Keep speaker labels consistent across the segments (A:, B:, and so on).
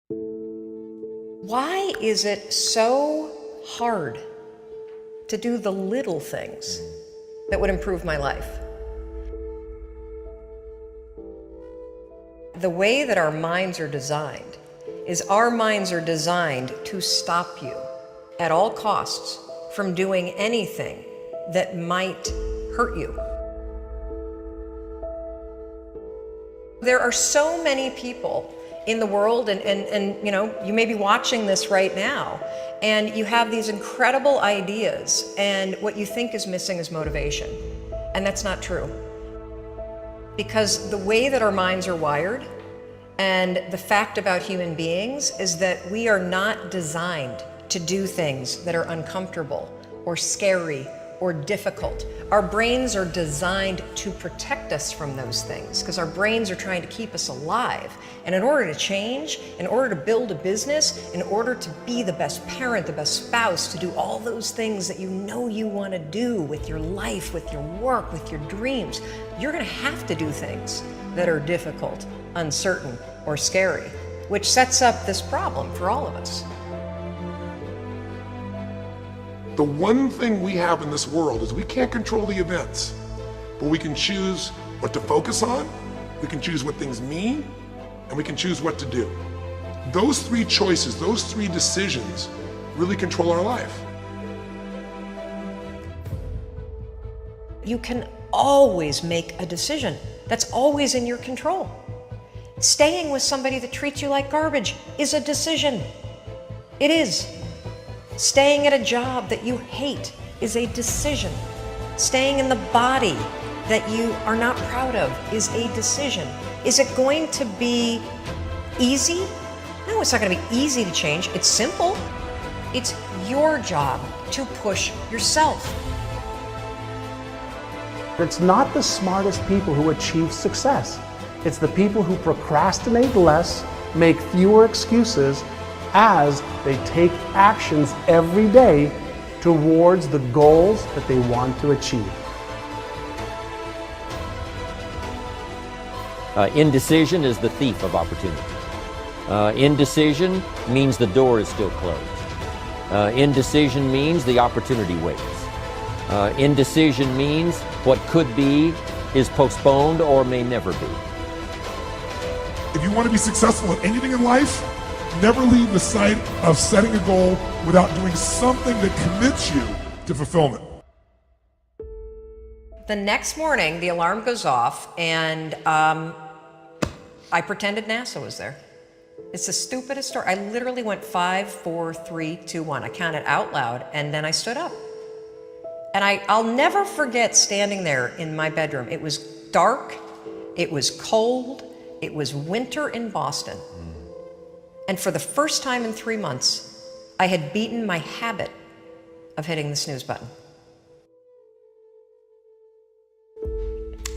A: Why is it so hard to do the little things that would improve my life? The way that our minds are designed is our minds are designed to stop you at all costs from doing anything that might hurt you. There are so many people in the world, and you know, you may be watching this right now, and you have these incredible ideas, and what you think is missing is motivation. And that's not true. Because the way that our minds are wired, and the fact about human beings, is that we are not designed to do things that are uncomfortable or scary or difficult. Our brains are designed to protect us from those things because our brains are trying to keep us alive. And in order to change, in order to build a business, in order to be the best parent, the best spouse, to do all those things that you know you want to do with your life, with your work, with your dreams, you're going to have to do things that are difficult, uncertain, or scary, which sets up this problem for all of us.
B: The one thing we have in this world is we can't control the events, but we can choose what to focus on, we can choose what things mean, and we can choose what to do. Those three choices, those three decisions really control our life.
A: You can always make a decision. That's always in your control. Staying with somebody that treats you like garbage is a decision. It is. Staying at a job that you hate is a decision. Staying in the body that you are not proud of is a decision. Is it going to be easy? No, it's not going to be easy to change. It's simple. It's your job to push yourself.
C: It's not the smartest people who achieve success. It's the people who procrastinate less, make fewer excuses, as they take actions every day towards the goals that they want to achieve.
D: Indecision is the thief of opportunity. Indecision means the door is still closed. Indecision means the opportunity waits. Indecision means what could be is postponed or may never be.
B: If you want to be successful in anything in life, never leave the sight of setting a goal without doing something that commits you to fulfillment.
A: The next morning, the alarm goes off, and I pretended NASA was there. It's the stupidest story. I literally went 5, 4, 3, 2, 1. I counted out loud, and then I stood up. And I'll never forget standing there in my bedroom. It was dark, it was cold, it was winter in Boston. And for the first time in 3 months, I had beaten my habit of hitting the snooze button.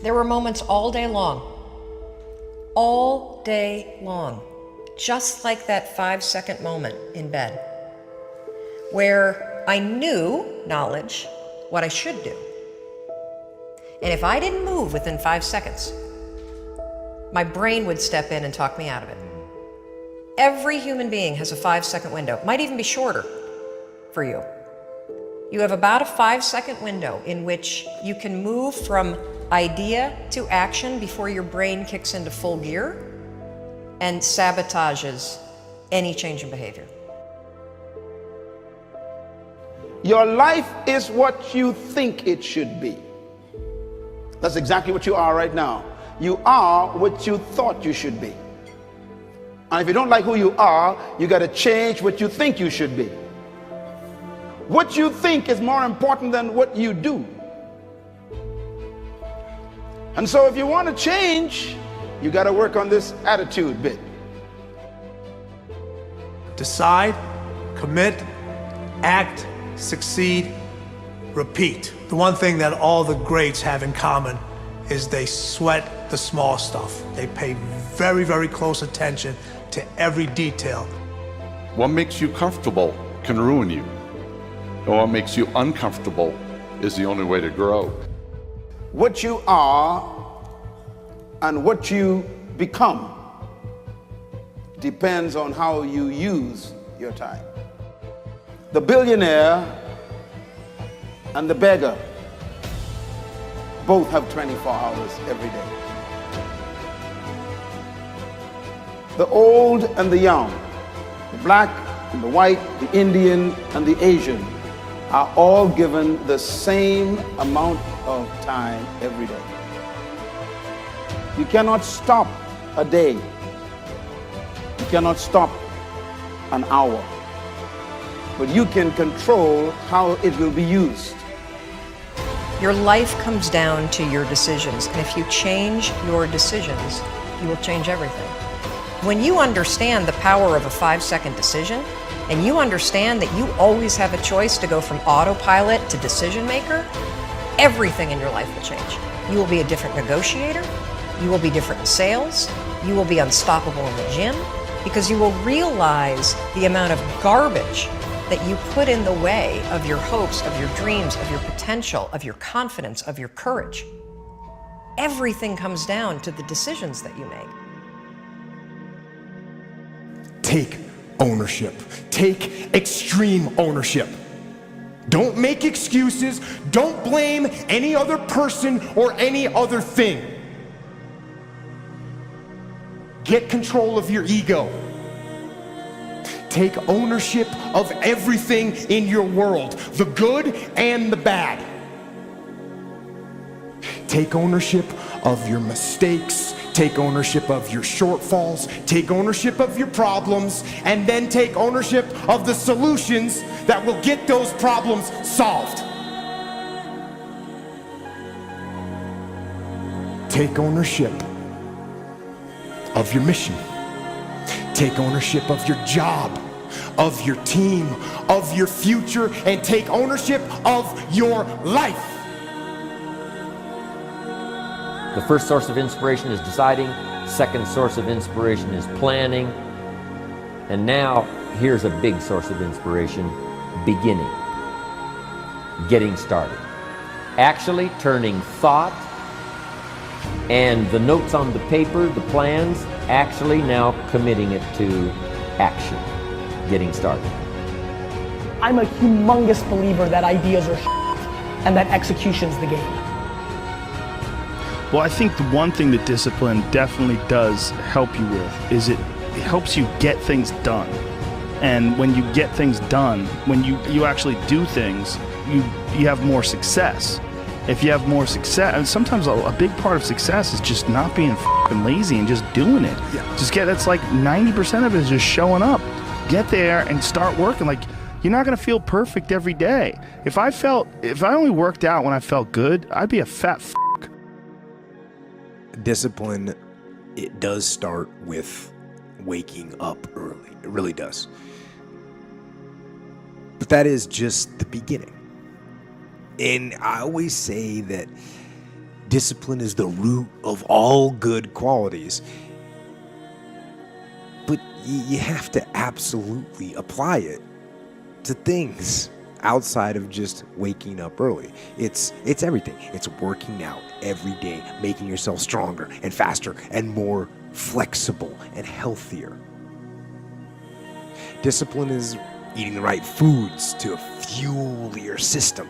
A: There were moments all day long, just like that 5-second moment in bed, where I knew, knowledge, what I should do. And if I didn't move within 5 seconds, my brain would step in and talk me out of it. Every human being has a 5-second window. It might even be shorter for you. You have about a 5-second window in which you can move from idea to action before your brain kicks into full gear and sabotages any change in behavior.
E: Your life is what you think it should be. That's exactly what you are right now. You are what you thought you should be. And if you don't like who you are, you got to change what you think you should be. What you think is more important than what you do. And so if you want to change, you got to work on this attitude bit.
F: Decide, commit, act, succeed, repeat. The one thing that all the greats have in common is they sweat the small stuff. They pay very, very close attention to every detail.
G: What makes you comfortable can ruin you. And what makes you uncomfortable is the only way to grow.
E: What you are and what you become depends on how you use your time. The billionaire and the beggar both have 24 hours every day. The old and the young, the black and the white, the Indian and the Asian are all given the same amount of time every day. You cannot stop a day. You cannot stop an hour. But you can control how it will be used.
A: Your life comes down to your decisions, and if you change your decisions, you will change everything. When you understand the power of a 5-second decision, and you understand that you always have a choice to go from autopilot to decision maker, everything in your life will change. You will be a different negotiator, you will be different in sales, you will be unstoppable in the gym, because you will realize the amount of garbage that you put in the way of your hopes, of your dreams, of your potential, of your confidence, of your courage. Everything comes down to the decisions that you make.
H: Take ownership. Take extreme ownership. Don't make excuses. Don't blame any other person or any other thing. Get control of your ego. Take ownership of everything in your world, the good and the bad. Take ownership of your mistakes. Take ownership of your shortfalls, take ownership of your problems, and then take ownership of the solutions that will get those problems solved. Take ownership of your mission. Take ownership of your job, of your team, of your future, and take ownership of your life.
D: The first source of inspiration is deciding. Second source of inspiration is planning. And now, here's a big source of inspiration, beginning. Getting started. Actually turning thought and the notes on the paper, the plans, actually now committing it to action. Getting started.
I: I'm a humongous believer that ideas are and that execution's the game.
J: Well, I think the one thing that discipline definitely does help you with is it helps you get things done. And when you get things done, when you actually do things, you have more success. If you have more success, and sometimes a big part of success is just not being f***ing lazy and just doing it. Yeah. That's like 90% of it is just showing up. Get there and start working. Like, you're not gonna feel perfect every day. If I only worked out when I felt good, I'd be a fat f***.
K: Discipline, it does start with waking up early. It really does. But that is just the beginning. And I always say that discipline is the root of all good qualities. But you have to absolutely apply it to things outside of just waking up early. It's everything. It's working out every day, making yourself stronger and faster and more flexible and healthier. Discipline is eating the right foods to fuel your system.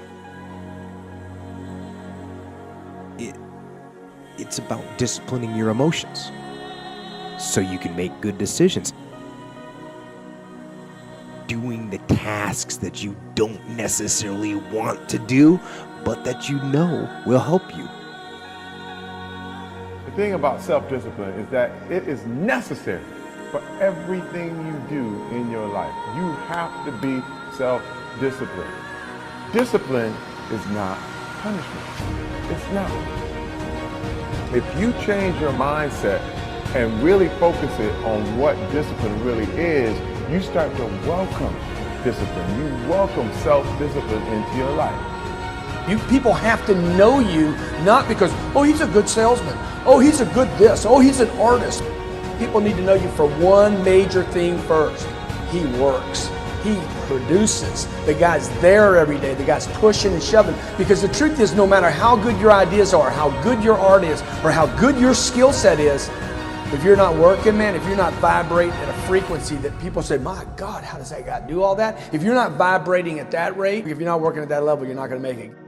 K: It's about disciplining your emotions so you can make good decisions. Doing the tasks that you don't necessarily want to do, but that you know will help you.
L: The thing about self-discipline is that it is necessary for everything you do in your life. You have to be self-disciplined. Discipline is not punishment. It's not. If you change your mindset and really focus it on what discipline really is, you start to welcome discipline. You welcome self-discipline into your life.
M: You people have to know you, not because, oh, he's a good salesman. Oh, he's a good this. Oh, he's an artist. People need to know you for one major thing first. He works. He produces. The guy's there every day. The guy's pushing and shoving. Because the truth is, no matter how good your ideas are, how good your art is, or how good your skill set is, If you're not working, man, if you're not vibrating at a frequency that people say, my God, how does that guy do all that? If you're not vibrating at that rate, if you're not working at that level, you're not going to make it.